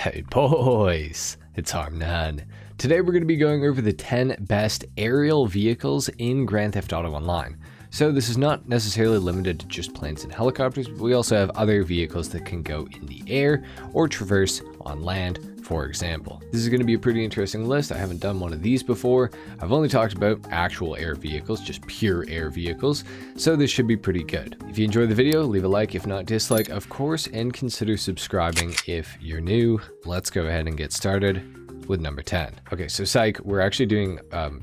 Hey boys, it's Harmnan. Today we're going to be going over the 10 best aerial vehicles in Grand Theft Auto Online. So this is not necessarily limited to just planes and helicopters, but we also have other vehicles that can go in the air or traverse on land, for example. This is going to be a pretty interesting list. I haven't done one of these before. I've only talked about actual air vehicles, just pure air vehicles, so this should be pretty good. If you enjoyed the video, leave a like, if not dislike, of course, and consider subscribing if you're new. Let's go ahead and get started with number 10. Okay, so psych, we're actually doing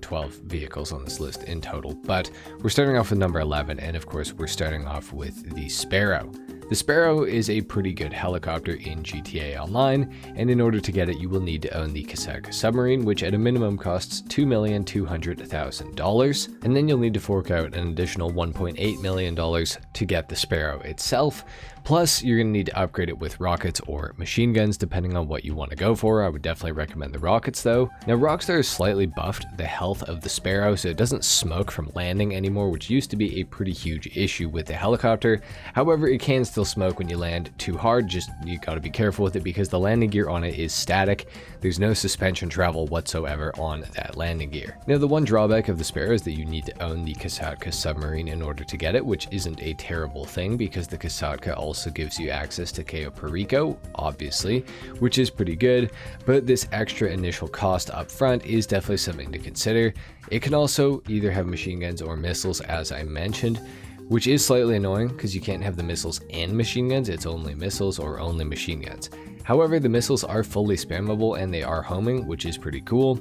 12 vehicles on this list in total, but we're starting off with number 11, and of course we're starting off with the Sparrow. The Sparrow is a pretty good helicopter in GTA Online, and in order to get it, you will need to own the Kasatka submarine, which at a minimum costs $2,200,000, and then you'll need to fork out an additional $1.8 million to get the Sparrow itself. Plus, you're going to need to upgrade it with rockets or machine guns, depending on what you want to go for. I would definitely recommend the rockets, though. Now, Rockstar has slightly buffed the health of the Sparrow, so it doesn't smoke from landing anymore, which used to be a pretty huge issue with the helicopter. However, it can still smoke when you land too hard. Just, you got to be careful with it because the landing gear on it is static. There's no suspension travel whatsoever on that landing gear. Now, the one drawback of the Sparrow is that you need to own the Kasatka submarine in order to get it, which isn't a terrible thing because the Kasatka also gives you access to Cayo Perico, obviously, which is pretty good, but this extra initial cost up front is definitely something to consider. It can also either have machine guns or missiles, as I mentioned, which is slightly annoying because you can't have the missiles and machine guns. It's only missiles or only machine guns. However, the missiles are fully spammable and they are homing, which is pretty cool.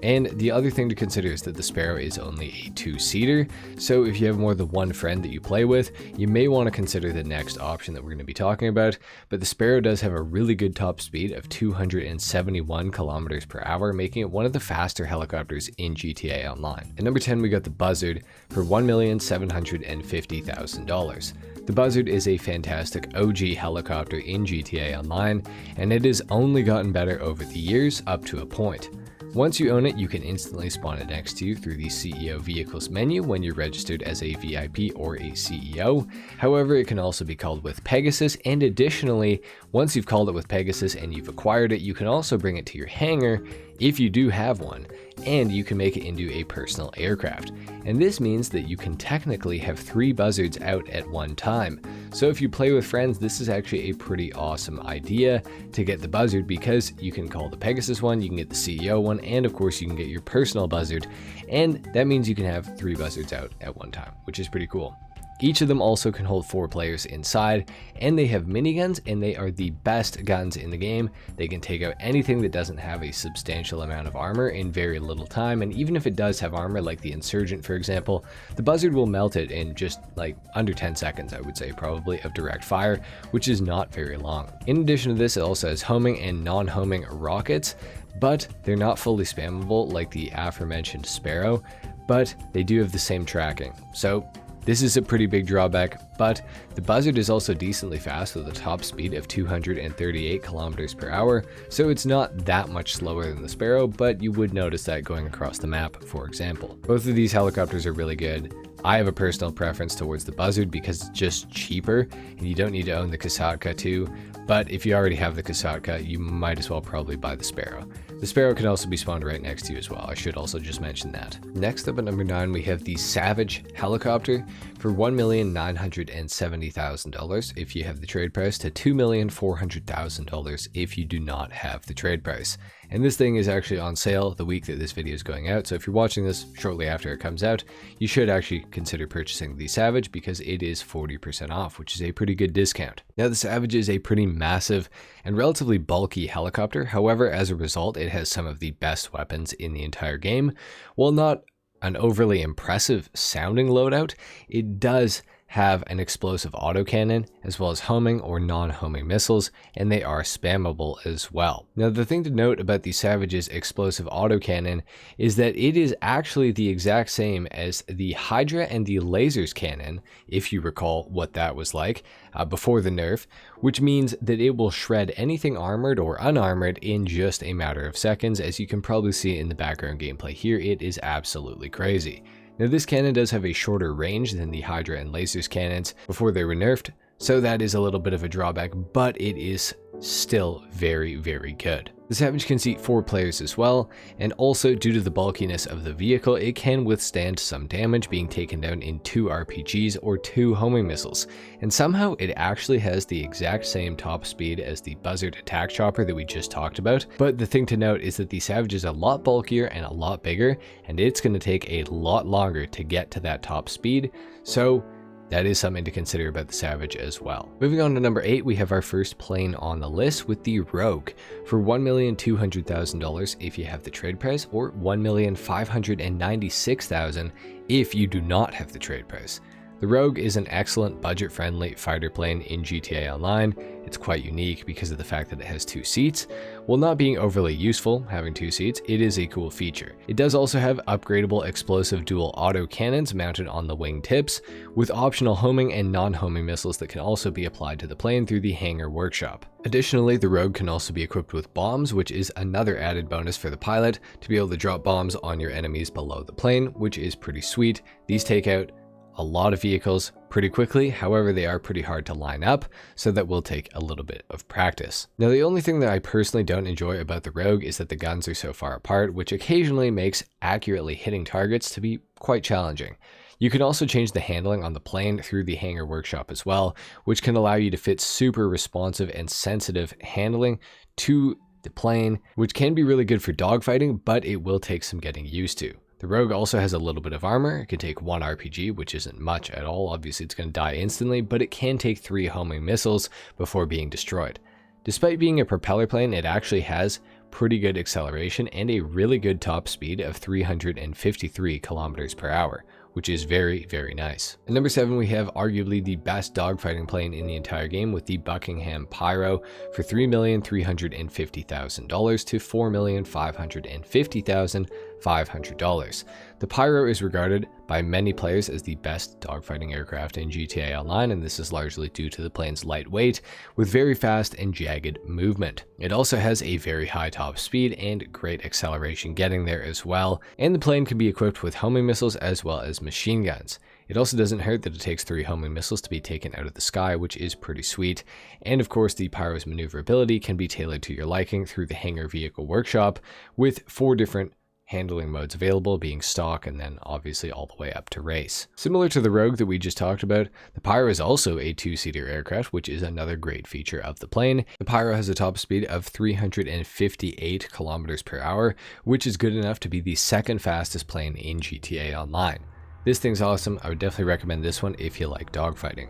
And the other thing to consider is that the Sparrow is only a 2-seater, so if you have more than one friend that you play with, you may want to consider the next option that we're going to be talking about. But the Sparrow does have a really good top speed of 271 kilometers per hour, making it one of the faster helicopters in GTA Online. At number 10, we got the Buzzard for $1,750,000. The Buzzard is a fantastic OG helicopter in GTA Online, and it has only gotten better over the years up to a point. Once you own it, you can instantly spawn it next to you through the CEO Vehicles menu when you're registered as a VIP or a CEO. However, it can also be called with Pegasus, and additionally, once you've called it with Pegasus and you've acquired it, you can also bring it to your hangar if you do have one, and you can make it into a personal aircraft. And this means that you can technically have 3 Buzzards out at one time. So if you play with friends, this is actually a pretty awesome idea to get the Buzzard because you can call the Pegasus one, you can get the CEO one, and of course you can get your personal Buzzard. And that means you can have 3 Buzzards out at one time, which is pretty cool. Each of them also can hold 4 players inside, and they have miniguns, and they are the best guns in the game. They can take out anything that doesn't have a substantial amount of armor in very little time, and even if it does have armor, like the Insurgent for example, the Buzzard will melt it in just like under 10 seconds, I would say, probably, of direct fire, which is not very long. In addition to this, it also has homing and non-homing rockets, but they're not fully spammable like the aforementioned Sparrow, but they do have the same tracking. So this is a pretty big drawback, but the Buzzard is also decently fast with a top speed of 238 kilometers per hour, so it's not that much slower than the Sparrow, but you would notice that going across the map, for example. Both of these helicopters are really good. I have a personal preference towards the Buzzard because it's just cheaper, and you don't need to own the Kasatka too, but if you already have the Kasatka, you might as well probably buy the Sparrow. The Sparrow can also be spawned right next to you as well. I should also just mention that. Next up at number 9, we have the Savage helicopter for $1,970,000 if you have the trade price to $2,400,000 if you do not have the trade price. And this thing is actually on sale the week that this video is going out, so if you're watching this shortly after it comes out, you should actually consider purchasing the Savage because it is 40% off, which is a pretty good discount. Now, the Savage is a pretty massive and relatively bulky helicopter. However, as a result, it has some of the best weapons in the entire game. While not an overly impressive sounding loadout, it does have an explosive autocannon as well as homing or non-homing missiles, and they are spammable as well. Now, the thing to note about the Savage's explosive autocannon is that it is actually the exact same as the Hydra and the Lasers cannon, if you recall what that was like before the nerf, which means that it will shred anything armored or unarmored in just a matter of seconds. As you can probably see in the background gameplay here, it is absolutely crazy. Now, this cannon does have a shorter range than the Hydra and Lasers cannons before they were nerfed, so that is a little bit of a drawback, but it is still very, very good. The Savage can seat 4 players as well, and also due to the bulkiness of the vehicle, it can withstand some damage being taken down in 2 RPGs or 2 homing missiles, and somehow it actually has the exact same top speed as the Buzzard attack chopper that we just talked about. But the thing to note is that the Savage is a lot bulkier and a lot bigger, and it's going to take a lot longer to get to that top speed, so that is something to consider about the Savage as well. Moving on to number 8, we have our first plane on the list with the Rogue for $1,200,000 if you have the trade price, or $1,596,000 if you do not have the trade price. The Rogue is an excellent budget-friendly fighter plane in GTA Online. It's quite unique because of the fact that it has 2 seats. While not being overly useful, having 2 seats, it is a cool feature. It does also have upgradable explosive dual auto cannons mounted on the wing tips, with optional homing and non-homing missiles that can also be applied to the plane through the hangar workshop. Additionally, the Rogue can also be equipped with bombs, which is another added bonus for the pilot to be able to drop bombs on your enemies below the plane, which is pretty sweet. These take out a lot of vehicles pretty quickly, however they are pretty hard to line up, so that will take a little bit of practice. Now the only thing that I personally don't enjoy about the Rogue is that the guns are so far apart, which occasionally makes accurately hitting targets to be quite challenging. You can also change the handling on the plane through the hangar workshop as well, which can allow you to fit super responsive and sensitive handling to the plane, which can be really good for dogfighting, but it will take some getting used to. The Rogue also has a little bit of armor. It can take 1 RPG, which isn't much at all. Obviously, it's going to die instantly, but it can take 3 homing missiles before being destroyed. Despite being a propeller plane, it actually has pretty good acceleration and a really good top speed of 353 kilometers per hour, which is very, very nice. At number 7, we have arguably the best dogfighting plane in the entire game with the Buckingham Pyro for $3,350,000 to $4,550,500. The Pyro is regarded by many players as the best dogfighting aircraft in GTA Online, and this is largely due to the plane's lightweight with very fast and jagged movement. It also has a very high top speed and great acceleration getting there as well, and the plane can be equipped with homing missiles as well as machine guns. It also doesn't hurt that it takes 3 homing missiles to be taken out of the sky, which is pretty sweet. And of course, the Pyro's maneuverability can be tailored to your liking through the hangar vehicle workshop, with 4 different handling modes available, being stock and then obviously all the way up to race. Similar to the Rogue that we just talked about, the Pyro is also a 2-seater aircraft, which is another great feature of the plane. The Pyro has a top speed of 358 kilometers per hour, which is good enough to be the 2nd fastest plane in GTA Online. This thing's awesome. I would definitely recommend this one if you like dogfighting.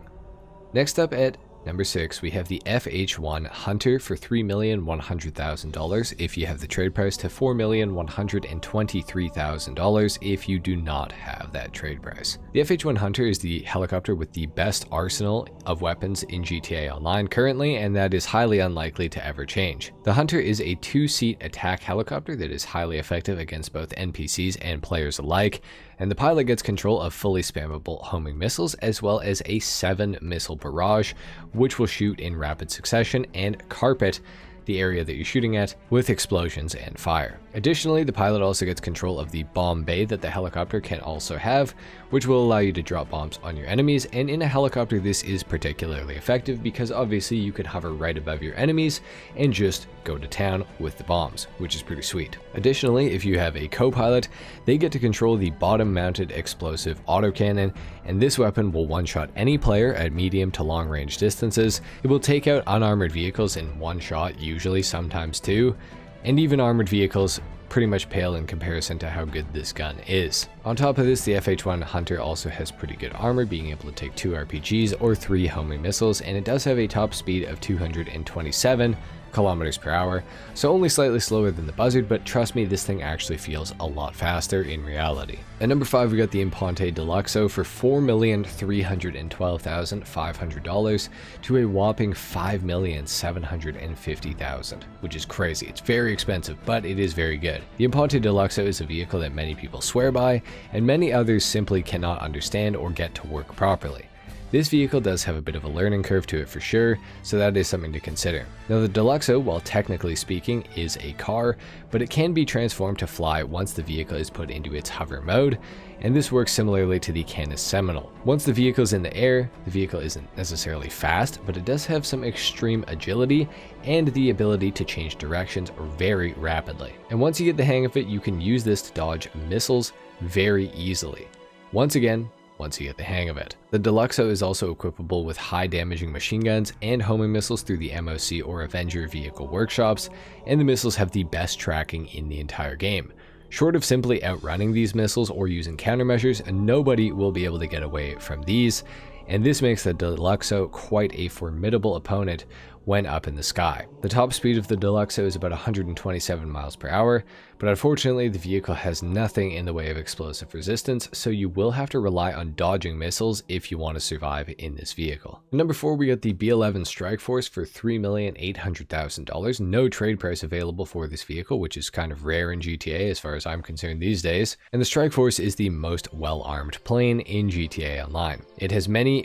Next up at number 6, we have the FH-1 Hunter for $3,100,000 if you have the trade price to $4,123,000 if you do not have that trade price. The FH-1 Hunter is the helicopter with the best arsenal of weapons in GTA Online currently, and that is highly unlikely to ever change. The Hunter is a 2-seat attack helicopter that is highly effective against both NPCs and players alike, and the pilot gets control of fully spammable homing missiles as well as a 7-missile barrage, which will shoot in rapid succession and carpet the area that you're shooting at with explosions and fire. Additionally, the pilot also gets control of the bomb bay that the helicopter can also have, which will allow you to drop bombs on your enemies, and in a helicopter this is particularly effective because obviously you could hover right above your enemies and just go to town with the bombs, which is pretty sweet. Additionally, if you have a co-pilot, they get to control the bottom-mounted explosive autocannon, and this weapon will one-shot any player at medium to long-range distances. It will take out unarmored vehicles in one shot, usually, sometimes 2, and even armored vehicles pretty much pale in comparison to how good this gun is. On top of this, the FH-1 Hunter also has pretty good armor, being able to take 2 RPGs or 3 homing missiles, and it does have a top speed of 227 kilometers per hour, so only slightly slower than the Buzzard, but trust me, this thing actually feels a lot faster in reality. At number 5, we got the Imponte Deluxo for $4,312,500 to a whopping $5,750,000, which is crazy. It's very expensive, but it is very good. The Imponte Deluxo is a vehicle that many people swear by, and many others simply cannot understand or get to work properly. This vehicle does have a bit of a learning curve to it for sure, so that is something to consider. Now the Deluxo, while technically speaking, is a car, but it can be transformed to fly once the vehicle is put into its hover mode, and this works similarly to the Canis Seminole. Once the vehicle is in the air, the vehicle isn't necessarily fast, but it does have some extreme agility and the ability to change directions very rapidly. And once you get the hang of it, you can use this to dodge missiles very easily. Once again, once you get the hang of it. The Deluxo is also equipable with high damaging machine guns and homing missiles through the MOC or Avenger vehicle workshops, and the missiles have the best tracking in the entire game. Short of simply outrunning these missiles or using countermeasures, nobody will be able to get away from these, and this makes the Deluxo quite a formidable opponent when up in the sky. The top speed of the Deluxo is about 127 miles per hour, but unfortunately the vehicle has nothing in the way of explosive resistance, so you will have to rely on dodging missiles if you want to survive in this vehicle. Number 4, we got the B11 Strike Force for $3,800,000. No trade price available for this vehicle, which is kind of rare in GTA as far as I'm concerned these days. And the Strike Force is the most well-armed plane in GTA Online. It has many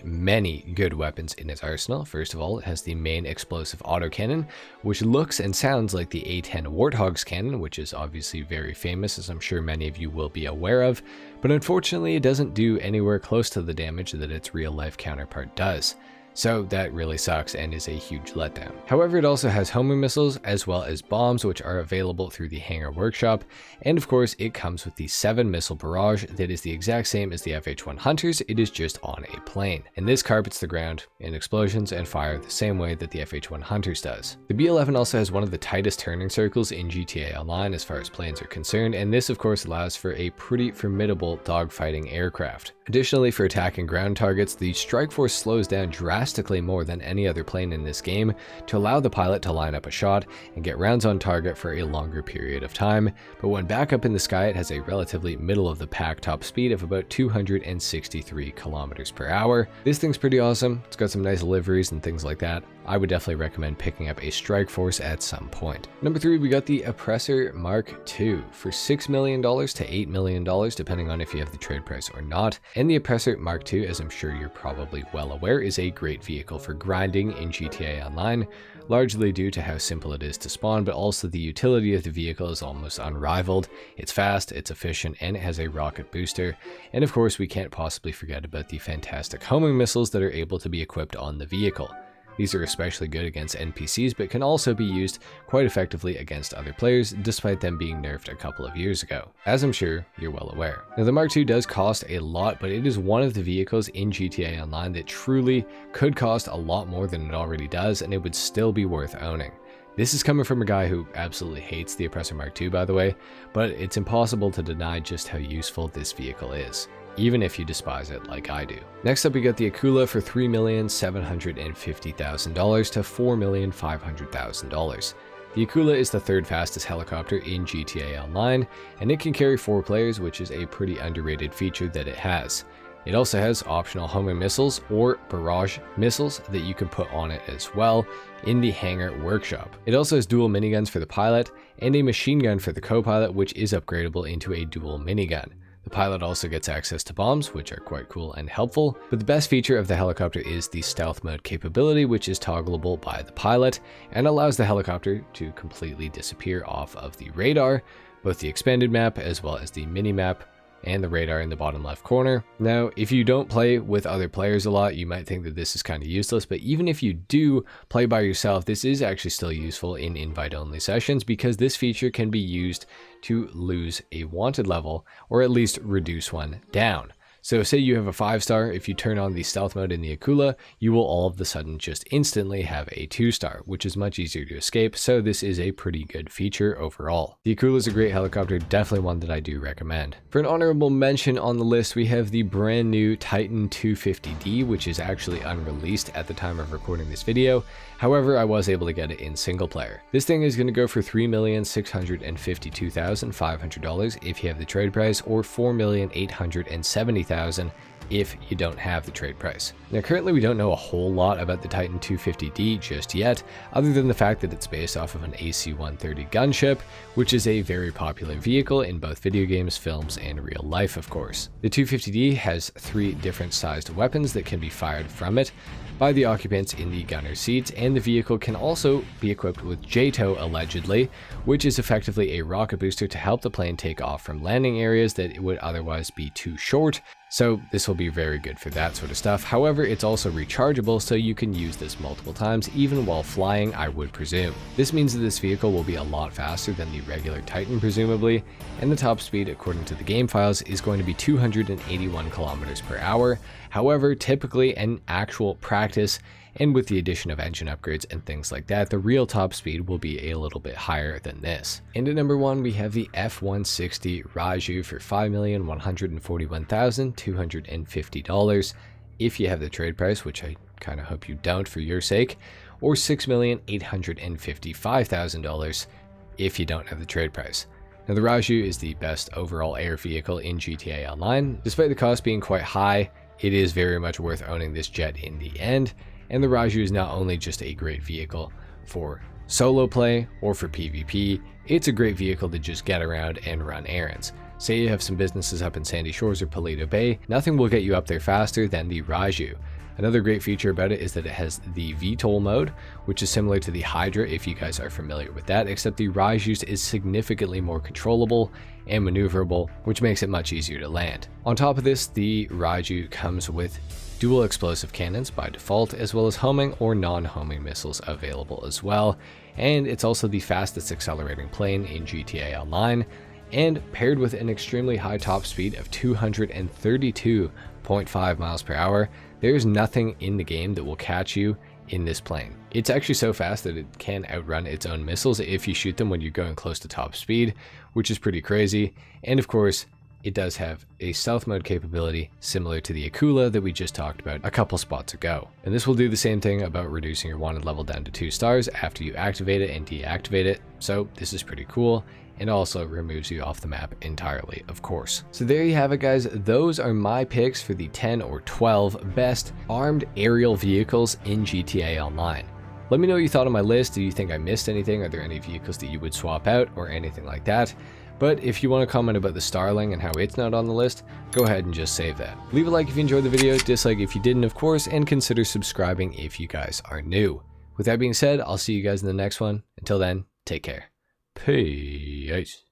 good weapons in its arsenal. First of all, it has the main explosive autocannon, which looks and sounds like the A10 Warthogs cannon, which is obviously very famous, as I'm sure many of you will be aware of, but unfortunately it doesn't do anywhere close to the damage that its real-life counterpart does. So that really sucks and is a huge letdown. However, it also has homing missiles as well as bombs, which are available through the Hangar Workshop, and of course it comes with the 7 missile barrage that is the exact same as the FH1 Hunters, it is just on a plane. And this carpets the ground in explosions and fire the same way that the FH1 Hunters does. The B11 also has one of the tightest turning circles in GTA Online as far as planes are concerned, and this of course allows for a pretty formidable dogfighting aircraft. Additionally, for attacking ground targets, the Strike Force slows down drastically more than any other plane in this game to allow the pilot to line up a shot and get rounds on target for a longer period of time, but when back up in the sky it has a relatively middle of the pack top speed of about 263 kilometers per hour. This thing's pretty awesome, it's got some nice liveries and things like that. I would definitely recommend picking up a Strike Force at some point. Number 3, we got the Oppressor Mark II for $6 million to $8 million, depending on if you have the trade price or not. And the Oppressor Mark II, as I'm sure you're probably well aware, is a great vehicle for grinding in GTA Online, largely due to how simple it is to spawn, but also the utility of the vehicle is almost unrivaled. It's fast, it's efficient, and it has a rocket booster. And of course, we can't possibly forget about the fantastic homing missiles that are able to be equipped on the vehicle. These are especially good against NPCs, but can also be used quite effectively against other players, despite them being nerfed a couple of years ago, as I'm sure you're well aware. Now, the Mark II does cost a lot, but it is one of the vehicles in GTA Online that truly could cost a lot more than it already does, and it would still be worth owning. This is coming from a guy who absolutely hates the Oppressor Mark II, by the way, but it's impossible to deny just how useful this vehicle is, even if you despise it like I do. Next up, we got the Akula for $3,750,000 to $4,500,000. The Akula is the 3rd fastest helicopter in GTA Online, and it can carry 4 players, which is a pretty underrated feature that it has. It also has optional homing missiles or barrage missiles that you can put on it as well in the Hangar Workshop. It also has dual miniguns for the pilot and a machine gun for the co-pilot, which is upgradable into a dual minigun. The pilot also gets access to bombs, which are quite cool and helpful, but the best feature of the helicopter is the stealth mode capability, which is toggleable by the pilot and allows the helicopter to completely disappear off of the radar, both the expanded map as well as the mini map and the radar in the bottom left corner. Now, if you don't play with other players a lot, you might think that this is kind of useless, but even if you do play by yourself, this is actually still useful in invite-only sessions because this feature can be used to lose a wanted level or at least reduce one down. So say you have a 5-star, if you turn on the stealth mode in the Akula, you will all of a sudden just instantly have a 2-star, which is much easier to escape, so this is a pretty good feature overall. The Akula is a great helicopter, definitely one that I do recommend. For an honorable mention on the list, we have the brand new Titan 250D, which is actually unreleased at the time of recording this video. However, I was able to get it in single player. This thing is going to go for $3,652,500 if you have the trade price, or $4,870,000 if you don't have the trade price. Now currently we don't know a whole lot about the Titan 250D just yet, other than the fact that it's based off of an AC-130 gunship, which is a very popular vehicle in both video games, films, and real life of course. The 250D has 3 different sized weapons that can be fired from it by the occupants in the gunner seats, and the vehicle can also be equipped with JTOW allegedly, which is effectively a rocket booster to help the plane take off from landing areas that would otherwise be too short. So this will be very good for that sort of stuff. However, it's also rechargeable, so you can use this multiple times even while flying, I would presume. This means that this vehicle will be a lot faster than the regular Titan presumably, and the top speed according to the game files is going to be 281 kilometers per hour. However, typically in actual practice and with the addition of engine upgrades and things like that, the real top speed will be a little bit higher than this. And at number 1, we have the F-160 Raju for $5,141,250 if you have the trade price, which I kind of hope you don't for your sake, or $6,855,000 if you don't have the trade price. Now the Raju is the best overall air vehicle in GTA Online. Despite the cost being quite high, it is very much worth owning this jet in the end. And the Raju is not only just a great vehicle for solo play or for PvP, it's a great vehicle to just get around and run errands. Say you have some businesses up in Sandy Shores or Paleto Bay, nothing will get you up there faster than the Raju. Another great feature about it is that it has the VTOL mode, which is similar to the Hydra if you guys are familiar with that, except the Raju's is significantly more controllable and maneuverable, which makes it much easier to land. On top of this, the Raju comes with dual explosive cannons by default, as well as homing or non-homing missiles available as well, and it's also the fastest accelerating plane in GTA Online, and paired with an extremely high top speed of 232.5 miles per hour, there's nothing in the game that will catch you in this plane. It's actually so fast that it can outrun its own missiles if you shoot them when you're going close to top speed, which is pretty crazy. And of course, it does have a stealth mode capability similar to the Akula that we just talked about a couple spots ago. And this will do the same thing about reducing your wanted level down to 2 stars after you activate it and deactivate it. So this is pretty cool, and also removes you off the map entirely, of course. So there you have it, guys. Those are my picks for the 10 or 12 best armed aerial vehicles in GTA Online. Let me know what you thought of my list. Do you think I missed anything? Are there any vehicles that you would swap out or anything like that? But if you want to comment about the Starling and how it's not on the list, go ahead and just save that. Leave a like if you enjoyed the video, dislike if you didn't, of course, and consider subscribing if you guys are new. With that being said, I'll see you guys in the next one. Until then, take care. Peace.